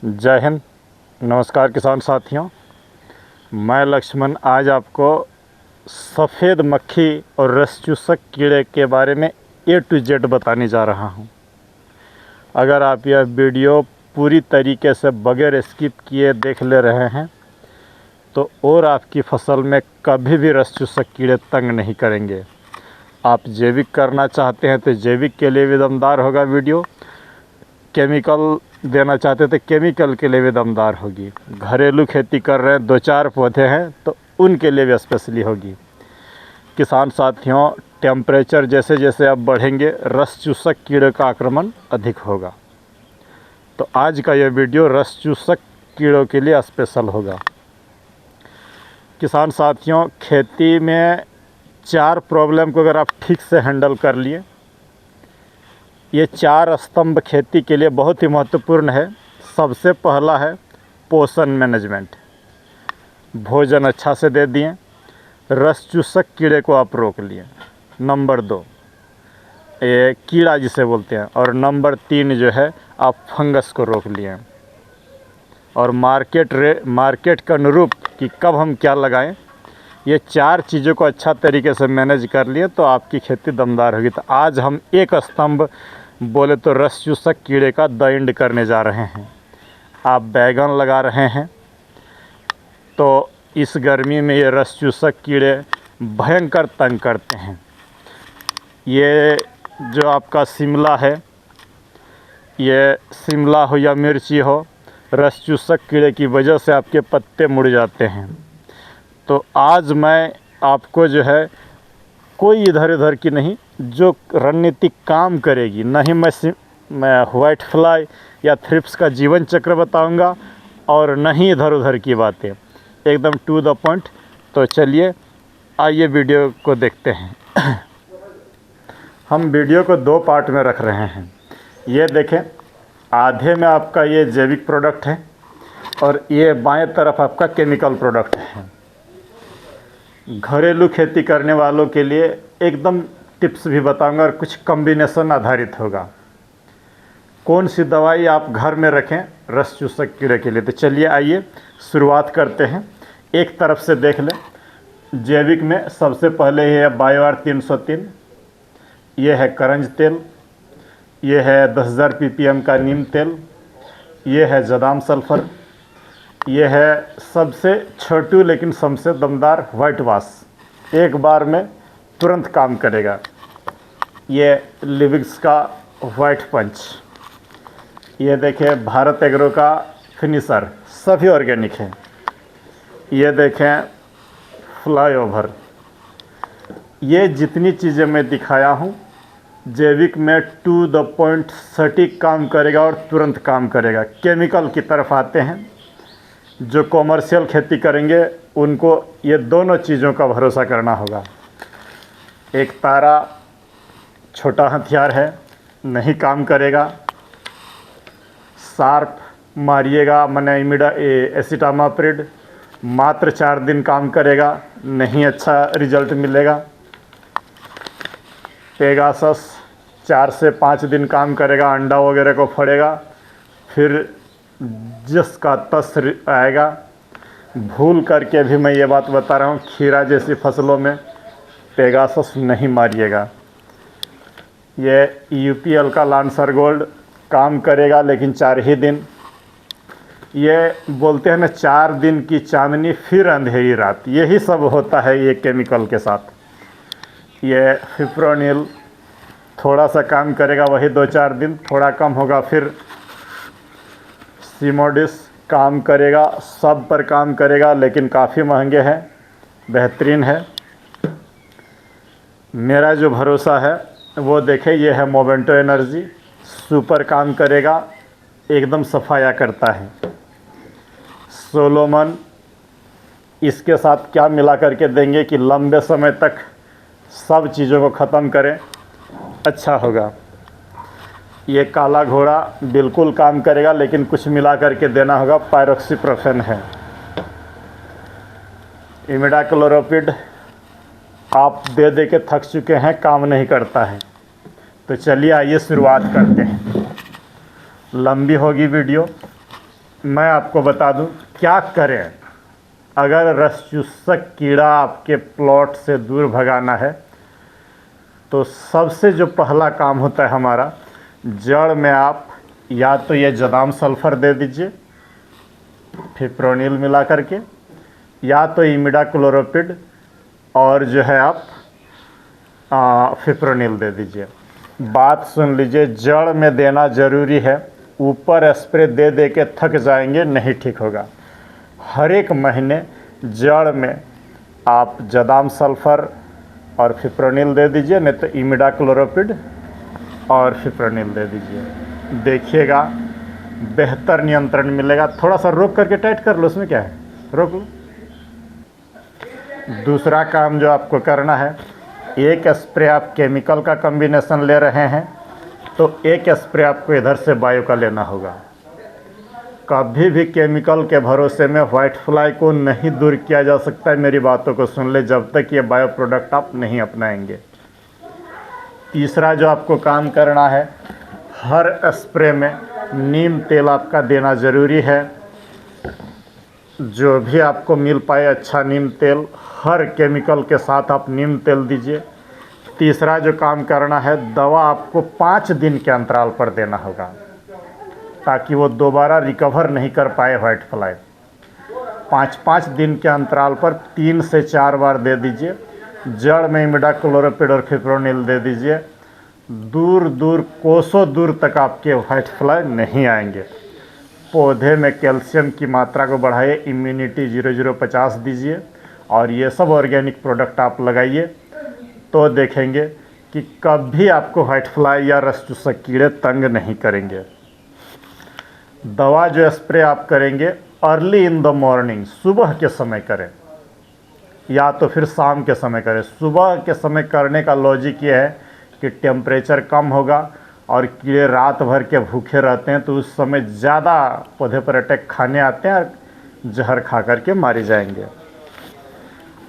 जय हिंद। नमस्कार किसान साथियों, मैं लक्ष्मण आज आपको सफ़ेद मक्खी और रस चूसक कीड़े के बारे में A to Z बताने जा रहा हूं। अगर आप यह वीडियो पूरी तरीके से बगैर स्किप किए देख ले रहे हैं तो और आपकी फसल में कभी भी रस चूसक कीड़े तंग नहीं करेंगे। आप जैविक करना चाहते हैं तो जैविक के लिए भी दमदार होगा वीडियो, केमिकल देना चाहते तो केमिकल के लिए भी दमदार होगी, घरेलू खेती कर रहे हैं, 2-4 पौधे हैं तो उनके लिए भी स्पेशली होगी। किसान साथियों, टेम्परेचर जैसे जैसे अब बढ़ेंगे रस चूसक कीड़े का आक्रमण अधिक होगा, तो आज का यह वीडियो रस चूसक कीड़ों के लिए स्पेशल होगा। किसान साथियों, खेती में 4 प्रॉब्लम को अगर आप ठीक से हैंडल कर लिए, ये 4 स्तंभ खेती के लिए बहुत ही महत्वपूर्ण है। सबसे पहला है पोषण मैनेजमेंट। भोजन अच्छा से दे दिए, रस चूसक कीड़े को आप रोक लिए। नंबर 2 ये कीड़ा जिसे बोलते हैं, और नंबर 3 जो है आप फंगस को रोक लिए। और मार्केट के अनुरूप कि कब हम क्या लगाएं, ये 4 चीज़ों को अच्छा तरीके से मैनेज कर लिए तो आपकी खेती दमदार होगी। तो आज हम एक स्तंभ बोले तो रस चूसक कीड़े का द एंड करने जा रहे हैं। आप बैगन लगा रहे हैं तो इस गर्मी में ये रस चूसक कीड़े भयंकर तंग करते हैं। ये जो आपका शिमला है, ये शिमला हो या मिर्ची हो, रस चूसक कीड़े की वजह से आपके पत्ते मुड़ जाते हैं। तो आज मैं आपको जो है कोई इधर उधर की नहीं, जो रणनीति काम करेगी, ना ही मैं वाइट फ्लाई या थ्रिप्स का जीवन चक्र बताऊंगा और न ही इधर उधर की बातें, एकदम टू द पॉइंट। तो चलिए आइए वीडियो को देखते हैं। हम वीडियो को 2 पार्ट में रख रहे हैं। ये देखें, आधे में आपका ये जैविक प्रोडक्ट है और ये बाएं तरफ आपका केमिकल प्रोडक्ट है। घरेलू खेती करने वालों के लिए एकदम टिप्स भी बताऊंगा और कुछ कॉम्बिनेशन आधारित होगा। कौन सी दवाई आप घर में रखें रस चूसक कीड़े के लिए। तो चलिए आइए शुरुआत करते हैं। एक तरफ से देख लें, जैविक में सबसे पहले ये है बायोआर 303, ये है करंज तेल, ये है 10,000 ppm का नीम तेल, ये है जदाम सल्फ़र, ये है सबसे छोटू लेकिन सबसे दमदार वाइट वाश, एक बार में तुरंत काम करेगा। ये लिविक्स का वाइट पंच, ये देखें भारत एग्रो का फिनिशर, सभी ऑर्गेनिक है। ये देखें फ्लाईओवर। ये जितनी चीज़ें मैं दिखाया हूँ जैविक में टू द पॉइंट सटीक काम करेगा और तुरंत काम करेगा। केमिकल की तरफ आते हैं, जो कॉमर्शियल खेती करेंगे उनको ये दोनों चीज़ों का भरोसा करना होगा। एक तारा छोटा हथियार है, नहीं काम करेगा। सार्प मारिएगा, एसिटामाप्रिड, मात्र 4 दिन काम करेगा, नहीं अच्छा रिजल्ट मिलेगा। पेगासस 4 से 5 दिन काम करेगा, अंडा वगैरह को फोड़ेगा, फिर जिसका तस आएगा। भूल करके भी मैं ये बात बता रहा हूँ, खीरा जैसी फसलों में पेगासस नहीं मारिएगा। ये यूपीएल का लांसर गोल्ड काम करेगा लेकिन 4 ही दिन। ये बोलते हैं ना 4 दिन की चांदनी फिर अंधेरी रात, यही सब होता है ये केमिकल के साथ। ये फिप्रोनिल थोड़ा सा काम करेगा, वही 2-4 दिन, थोड़ा कम होगा। फिर सिमोडिस काम करेगा, सब पर काम करेगा लेकिन काफ़ी महंगे हैं, बेहतरीन है। मेरा जो भरोसा है वो देखें, ये है मोवेंटो एनर्जी, सुपर काम करेगा, एकदम सफाया करता है। सोलोमन, इसके साथ क्या मिला करके देंगे कि लंबे समय तक सब चीज़ों को ख़त्म करें, अच्छा होगा। ये काला घोड़ा बिल्कुल काम करेगा लेकिन कुछ मिला करके देना होगा, पायरोक्सीप्रोफेन है। इमिडाक्लोरोपिड आप दे दे के थक चुके हैं, काम नहीं करता है। तो चलिए आइए शुरुआत करते हैं, लंबी होगी वीडियो। मैं आपको बता दूं क्या करें अगर रस चूसक कीड़ा आपके प्लॉट से दूर भगाना है। तो सबसे जो पहला काम होता है हमारा, जड़ में आप या तो ये जदाम सल्फ़र दे दीजिए फिप्रोनिल मिला करके, या तो इमिडाक्लोरोपिड और जो है आप फिप्रोनिल दे दीजिए। बात सुन लीजिए, जड़ में देना ज़रूरी है। ऊपर स्प्रे दे दे के थक जाएंगे, नहीं ठीक होगा। हर एक महीने जड़ में आप जदाम सल्फ़र और फिप्रोनिल दे दीजिए, नहीं तो इमिडाक्लोरोपिड और फिप्रोनिल दे दीजिए। देखिएगा बेहतर नियंत्रण मिलेगा। थोड़ा सा रोक करके टाइट कर लो, उसमें क्या है, रोक लो। दूसरा काम जो आपको करना है, एक स्प्रे आप केमिकल का कॉम्बिनेशन ले रहे हैं तो एक स्प्रे आपको इधर से बायो का लेना होगा। कभी भी केमिकल के भरोसे में वाइट फ्लाई को नहीं दूर किया जा सकता है। मेरी बातों को सुन ले, जब तक ये बायो प्रोडक्ट आप नहीं अपनाएंगे। तीसरा जो आपको काम करना है, हर स्प्रे में नीम तेल आपका देना ज़रूरी है। जो भी आपको मिल पाए अच्छा नीम तेल, हर केमिकल के साथ आप नीम तेल दीजिए। तीसरा जो काम करना है, दवा आपको 5 दिन के अंतराल पर देना होगा ताकि वो दोबारा रिकवर नहीं कर पाए वाइट फ्लाई। 5-5 दिन के अंतराल पर 3 से 4 बार दे दीजिए। जड़ में इमिडाक्लोरोपिड और फिप्रोनिल दे दीजिए। दूर दूर कोसों दूर तक आपके वाइट फ्लाई नहीं आएंगे। पौधे में कैल्शियम की मात्रा को बढ़ाइए, इम्यूनिटी 0050 दीजिए और ये सब ऑर्गेनिक प्रोडक्ट आप लगाइए तो देखेंगे कि कभी आपको वाइट फ्लाई या रस चूसक कीड़े तंग नहीं करेंगे। दवा जो स्प्रे आप करेंगे अर्ली इन द मॉर्निंग, सुबह के समय करें या तो फिर शाम के समय करें। सुबह के समय करने का लॉजिक ये है कि टेम्परेचर कम होगा और कीड़े रात भर के भूखे रहते हैं, तो उस समय ज़्यादा पौधे पर अटैक खाने आते हैं और जहर खा करके मारे जाएंगे।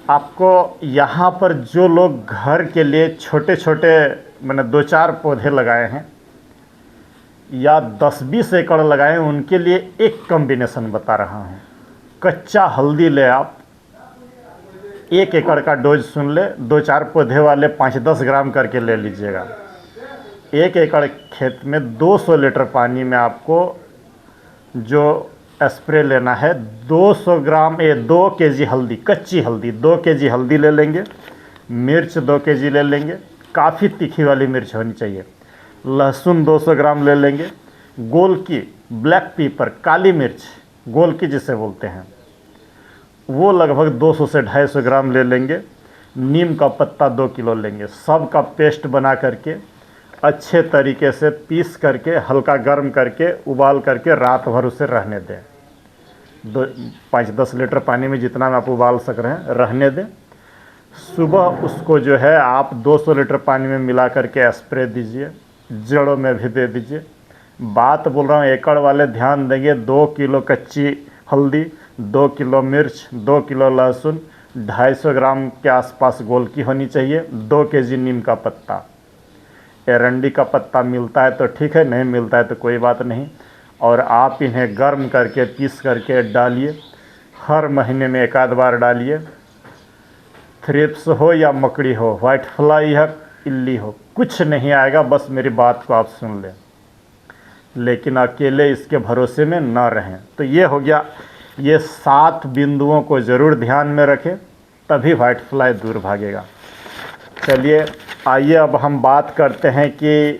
आपको यहाँ पर जो लोग घर के लिए छोटे छोटे मैंने 2-4 पौधे लगाए हैं या 10-20 एकड़ लगाए हैं, उनके लिए एक कॉम्बिनेशन बता रहा हूँ। कच्चा हल्दी ले आप 1 एकड़ का डोज सुन ले, 2-4 पौधे वाले 5-10 ग्राम करके ले लीजिएगा। 1 एकड़ खेत में 200 लीटर पानी में आपको जो स्प्रे लेना है, 200 ग्राम 2 केजी हल्दी, कच्ची हल्दी 2 केजी हल्दी ले लेंगे। मिर्च 2 केजी ले लेंगे, काफ़ी तीखी वाली मिर्च होनी चाहिए। लहसुन 200 ग्राम ले लेंगे। गोलकी, ब्लैक पेपर, काली मिर्च गोलकी जिसे बोलते हैं, वो लगभग 200 से 250 ग्राम ले लेंगे। नीम का पत्ता 2 किलो लेंगे। सब का पेस्ट बना करके अच्छे तरीके से पीस करके हल्का गर्म करके उबाल करके रात भर उसे रहने दें। 5-10 लीटर पानी में जितना में आप उबाल सक रहे हैं रहने दें। सुबह उसको जो है आप 200 लीटर पानी में मिला करके स्प्रे दीजिए, जड़ों में भी दे दीजिए। बात बोल रहा हूँ एकड़ वाले ध्यान देंगे। 2 किलो कच्ची हल्दी, 2 किलो मिर्च, 2 किलो लहसुन, 250 ग्राम के आसपास गोलकी होनी चाहिए, 2 केजी नीम का पत्ता। एरंडी का पत्ता मिलता है तो ठीक है, नहीं मिलता है तो कोई बात नहीं। और आप इन्हें गर्म करके पीस करके डालिए। हर महीने में 1 आध बार डालिए। थ्रिप्स हो या मकड़ी हो, वाइट फ्लाई या इल्ली हो, कुछ नहीं आएगा। बस मेरी बात को आप सुन लें, लेकिन अकेले इसके भरोसे में ना रहें। तो ये हो गया, ये 7 बिंदुओं को ज़रूर ध्यान में रखें, तभी वाइट फ्लाई दूर भागेगा। चलिए आइए अब हम बात करते हैं कि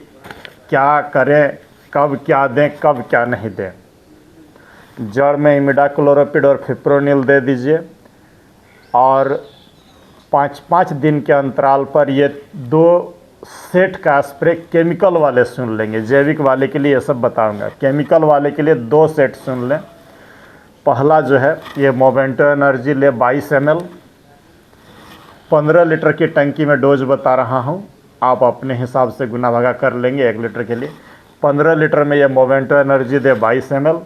क्या करें, कब क्या दें, कब क्या नहीं दें। जड़ में इमिडाक्लोरोपिड और फिप्रोनिल दे दीजिए और 5-5 दिन के अंतराल पर ये 2 सेट का स्प्रे केमिकल वाले सुन लेंगे। जैविक वाले के लिए ये सब बताऊंगा, केमिकल वाले के लिए 2 सेट सुन लें। पहला जो है ये मोवेंटो एनर्जी ले 22 ml, 15 लीटर की टंकी में डोज बता रहा हूँ, आप अपने हिसाब से गुना भागा कर लेंगे 1 लीटर के लिए। 15 लीटर में ये मोवेंटो एनर्जी दे 22 ml,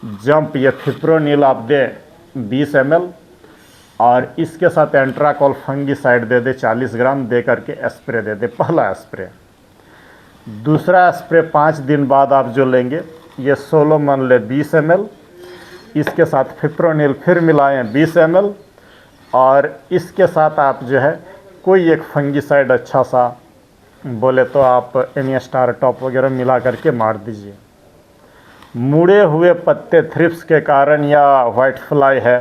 जंप ये फिप्रोनिल आप दे 20 ml और इसके साथ एंट्राकॉल फंगीसाइड दे दे 40 ग्राम दे करके स्प्रे दे दे, पहला स्प्रे। दूसरा स्प्रे 5 दिन बाद आप जो लेंगे, ये सोलोमन ले 20 ml, इसके साथ फिप्रोनिल फिर मिलाएं 20 ml, और इसके साथ आप जो है कोई एक फंगीसाइड अच्छा सा, बोले तो आप एमिस्टार टॉप वगैरह मिला करके मार दीजिए। मुड़े हुए पत्ते थ्रिप्स के कारण या वाइट फ्लाई है,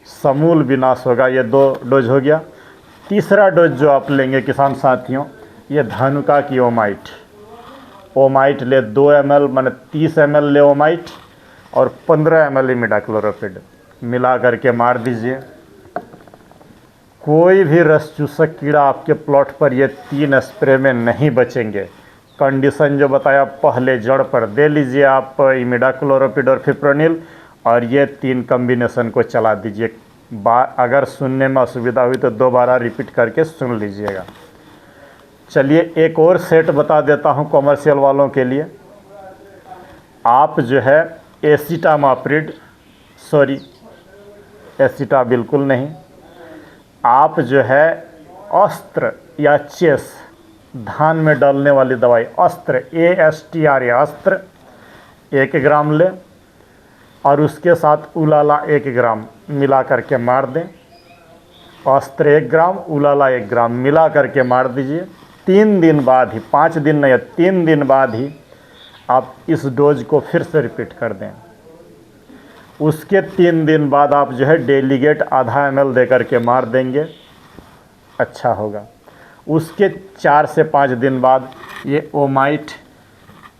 समूल विनाश होगा। ये 2 डोज हो गया। तीसरा डोज जो आप लेंगे किसान साथियों, ये धनुका की ओमाइट ले 2 ml, माने 30 ml ले ओमाइट और 15 ml इमिडाक्लोरोपिड मिला करके मार दीजिए। कोई भी रस चूसक कीड़ा आपके प्लॉट पर ये 3 स्प्रे में नहीं बचेंगे। कंडीशन जो बताया, पहले जड़ पर दे लीजिए आप इमिडाक्लोरोपिड और फिप्रोनिल, और ये 3 कॉम्बिनेशन को चला दीजिए। अगर सुनने में असुविधा हुई तो दोबारा रिपीट करके सुन लीजिएगा। चलिए एक और सेट बता देता हूँ कॉमर्शियल वालों के लिए। आप जो है एसिटामाप्रिड, सॉरी एसिटा बिल्कुल नहीं, आप जो है अस्त्र या चेस, धान में डालने वाली दवाई अस्त्र, ASTR अस्त्र 1 ग्राम लें, और उसके साथ उलाला 1 ग्राम मिला करके मार दें। अस्त्र 1 ग्राम, उलाला 1 ग्राम मिला करके मार दीजिए। 3 दिन बाद ही, 5 दिन नहीं, 3 दिन बाद ही आप इस डोज को फिर से रिपीट कर दें। उसके 3 दिन बाद आप जो है डेलीगेट आधा ml दे करके मार देंगे, अच्छा होगा। उसके 4 से 5 दिन बाद ये ओमाइट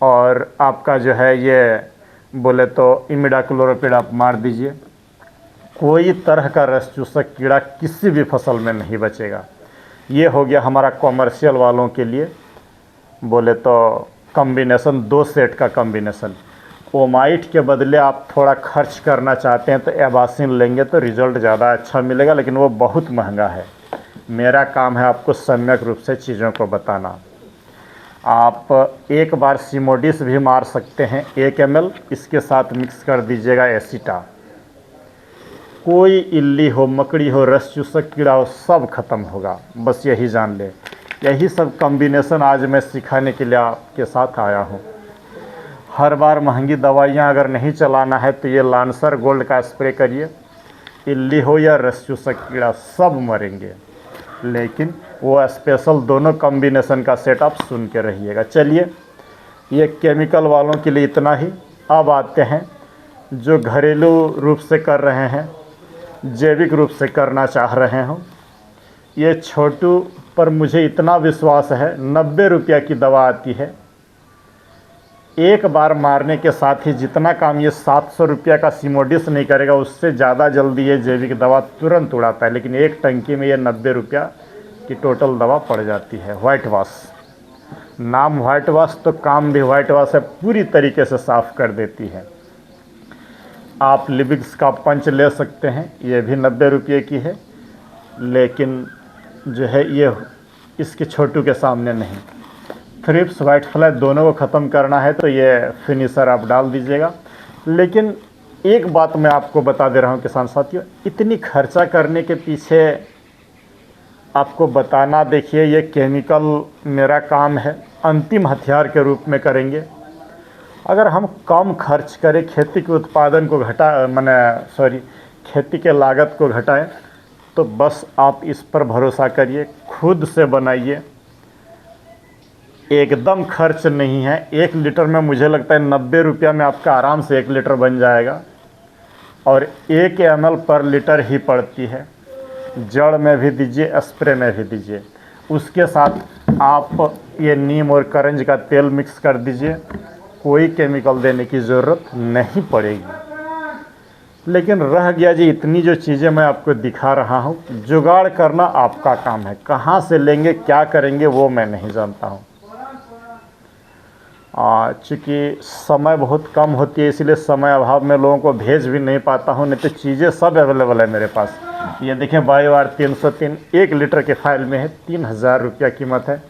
और आपका जो है ये बोले तो इमिडाक्लोरोपिड आप मार दीजिए। कोई तरह का रस चूसक कीड़ा किसी भी फसल में नहीं बचेगा। ये हो गया हमारा कॉमर्शियल वालों के लिए, बोले तो कॉम्बिनेशन, 2 सेट का कॉम्बिनेशन। ओमाइट के बदले आप थोड़ा खर्च करना चाहते हैं तो एबासिन लेंगे तो रिज़ल्ट ज़्यादा अच्छा मिलेगा, लेकिन वो बहुत महंगा है। मेरा काम है आपको सम्यक रूप से चीज़ों को बताना। आप एक बार सिमोडिस भी मार सकते हैं 1 ml, इसके साथ मिक्स कर दीजिएगा एसिटा। कोई इल्ली हो, मकड़ी हो, रस चूसक कीड़ा हो, सब खत्म होगा। बस यही जान ले। यही सब कॉम्बिनेशन आज मैं सिखाने के लिए आपके साथ आया हूँ। हर बार महंगी दवाइयाँ अगर नहीं चलाना है तो ये लांसर गोल्ड का स्प्रे करिए। इल्ली हो या रस चूसक कीड़ा सब मरेंगे, लेकिन वो स्पेशल दोनों कॉम्बिनेशन का सेट आप सुन के रहिएगा। चलिए, ये केमिकल वालों के लिए इतना ही। अब आते हैं जो घरेलू रूप से कर रहे हैं, जैविक रूप से करना चाह रहे हो। ये छोटू पर मुझे इतना विश्वास है, 90 रुपया की दवा आती है। एक बार मारने के साथ ही जितना काम ये 700 रुपया का सिमोडिस नहीं करेगा, उससे ज़्यादा जल्दी ये जैविक दवा तुरंत उड़ाता है। लेकिन एक टंकी में ये 90 रुपया की टोटल दवा पड़ जाती है। वाइट वॉश, नाम वाइट वॉश तो काम भी वाइट वॉश है, पूरी तरीके से साफ़ कर देती है। आप लिबिक्स का पंच ले सकते हैं, ये भी 90 रुपये की है, लेकिन जो है ये इसके छोटू के सामने नहीं। थ्रिप्स, वाइट फ्लाई दोनों को ख़त्म करना है तो ये फिनिशर आप डाल दीजिएगा। लेकिन एक बात मैं आपको बता दे रहा हूँ किसान साथियों, इतनी खर्चा करने के पीछे आपको बताना, देखिए ये केमिकल मेरा काम है, अंतिम हथियार के रूप में करेंगे। अगर हम कम खर्च करें, खेती के उत्पादन को खेती के लागत को घटाएं, तो बस आप इस पर भरोसा करिए, खुद से बनाइए। एकदम खर्च नहीं है। 1 लीटर में मुझे लगता है 90 रुपया में आपका आराम से 1 लीटर बन जाएगा, और 1 ml पर लीटर ही पड़ती है। जड़ में भी दीजिए, स्प्रे में भी दीजिए। उसके साथ आप ये नीम और करंज का तेल मिक्स कर दीजिए, कोई केमिकल देने की ज़रूरत नहीं पड़ेगी। लेकिन रह गया जी, इतनी जो चीज़ें मैं आपको दिखा रहा हूँ, जुगाड़ करना आपका काम है। कहाँ से लेंगे, क्या करेंगे, वो मैं नहीं जानता हूँ। चूँकि समय बहुत कम होती है, इसलिए समय अभाव में लोगों को भेज भी नहीं पाता हूँ, नहीं तो चीज़ें सब अवेलेबल है मेरे पास। ये देखें, बायोआर 303 1 लीटर के फाइल में है, 3000 रुपया कीमत है।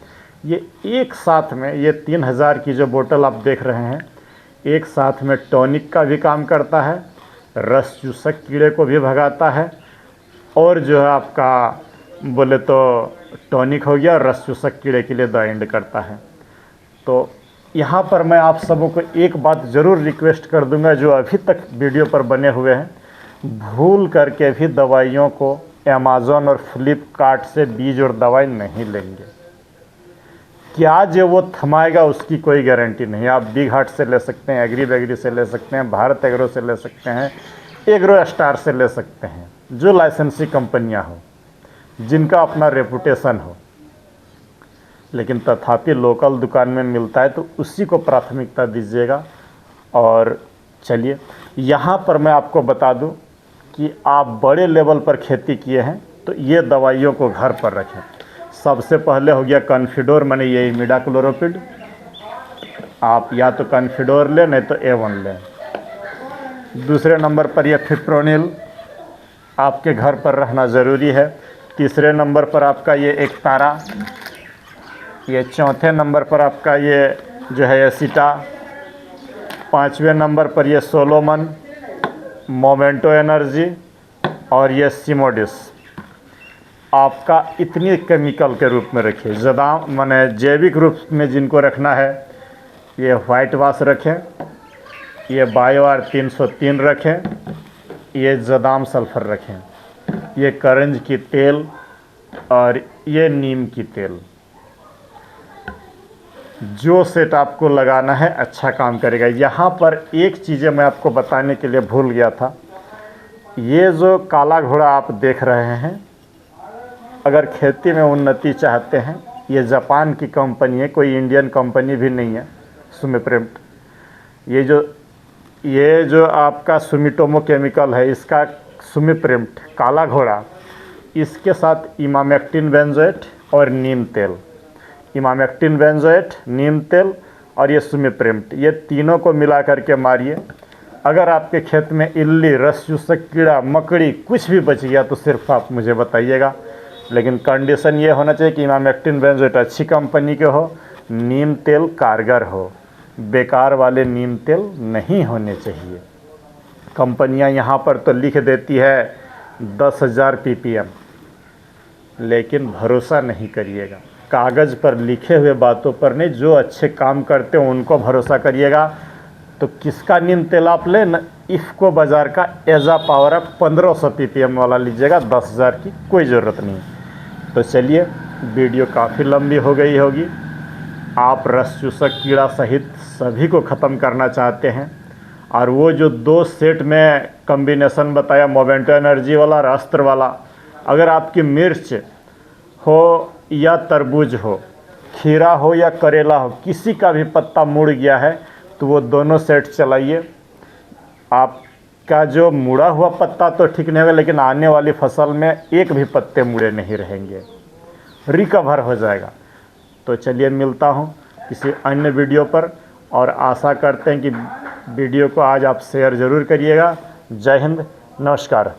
ये एक साथ में, ये 3000 की जो बोतल आप देख रहे हैं, एक साथ में टॉनिक का भी काम करता है, रस चूसक कीड़े को भी भगाता है, और जो है आपका बोले तो टॉनिक हो गया, रस चूसक कीड़े के लिए द एंड करता है। तो यहाँ पर मैं आप सबों को एक बात ज़रूर रिक्वेस्ट कर दूंगा, जो अभी तक वीडियो पर बने हुए हैं, भूल करके भी दवाइयों को अमेज़न और फ्लिपकार्ट से बीज और दवाई नहीं लेंगे। क्या जो वो थमाएगा उसकी कोई गारंटी नहीं। आप बिग हार्ट से ले सकते हैं, एग्री बैगरी से ले सकते हैं, भारत एग्रो से ले सकते हैं, एग्रो स्टार से ले सकते हैं, जो लाइसेंसी कंपनियां हो, जिनका अपना रेपुटेशन हो। लेकिन तथापि लोकल दुकान में मिलता है तो उसी को प्राथमिकता दीजिएगा। और चलिए यहाँ पर मैं आपको बता दूं कि आप बड़े लेवल पर खेती किए हैं तो ये दवाइयों को घर पर रखें। सबसे पहले हो गया कॉन्फिडोर, माने ये इमिडाक्लोरोपिड। आप या तो कॉन्फिडोर लें, नहीं तो A1 लें। दूसरे नंबर पर यह फिप्रोनिल आपके घर पर रहना ज़रूरी है। तीसरे नंबर पर आपका ये एक्तारा। ये चौथे नंबर पर आपका ये जो है एसिटा। पाँचवें नंबर पर ये सोलोमन, मोमेंटो एनर्जी और ये सिमोडिस। आपका इतनी केमिकल के रूप में रखिए। जदाम माने जैविक रूप में जिनको रखना है, ये वाइट वाश रखें, ये बायोआर 303 रखें, ये जदाम सल्फर रखें, ये करंज की तेल और ये नीम की तेल। जो सेट आपको लगाना है अच्छा काम करेगा। यहाँ पर एक चीज़ें मैं आपको बताने के लिए भूल गया था। ये जो काला घोड़ा आप देख रहे हैं, अगर खेती में उन्नति चाहते हैं, ये जापान की कंपनी है, कोई इंडियन कंपनी भी नहीं है, सुमिप्रिम्ट। ये जो आपका सुमिटोमो केमिकल है, इसका सुमिप्रिम्ट काला घोड़ा, इसके साथ इमामेक्टिन बेंजोएट और नीम तेल, इमामेक्टिन बेंजोएट, नीम तेल और ये सुमिप्रिम्ट, ये तीनों को मिला करके मारिए। अगर आपके खेत में इल्ली, रस चूसक कीड़ा, मकड़ी कुछ भी बच गया तो सिर्फ आप मुझे बताइएगा। लेकिन कंडीशन ये होना चाहिए कि इमामेक्टिन बेंजोएट अच्छी कंपनी के हो, नीम तेल कारगर हो। बेकार वाले नीम तेल नहीं होने चाहिए। कंपनियां यहाँ पर तो लिख देती है 10,000 ppm, लेकिन भरोसा नहीं करिएगा। कागज़ पर लिखे हुए बातों पर नहीं, जो अच्छे काम करते हो उनको भरोसा करिएगा। तो किसका नीम तेल आप लें न, इफ़को बाज़ार का एजा पावर अप 1500 ppm वाला लीजिएगा, 10,000 की कोई ज़रूरत नहीं। तो चलिए, वीडियो काफ़ी लंबी हो गई होगी। आप रस चूसक कीड़ा सहित सभी को ख़त्म करना चाहते हैं, और वो जो 2 सेट में कम्बिनेशन बताया, मोमेंटो एनर्जी वाला और अस्त्र वाला, अगर आपकी मिर्च हो या तरबूज हो, खीरा हो या करेला हो, किसी का भी पत्ता मुड़ गया है तो वो दोनों सेट चलाइए। आपका जो मुड़ा हुआ पत्ता तो ठीक नहीं होगा, लेकिन आने वाली फसल में एक भी पत्ते मुड़े नहीं रहेंगे, रिकवर हो जाएगा। तो चलिए, मिलता हूँ किसी अन्य वीडियो पर, और आशा करते हैं कि वीडियो को आज आप शेयर ज़रूर करिएगा। जय हिंद, नमस्कार।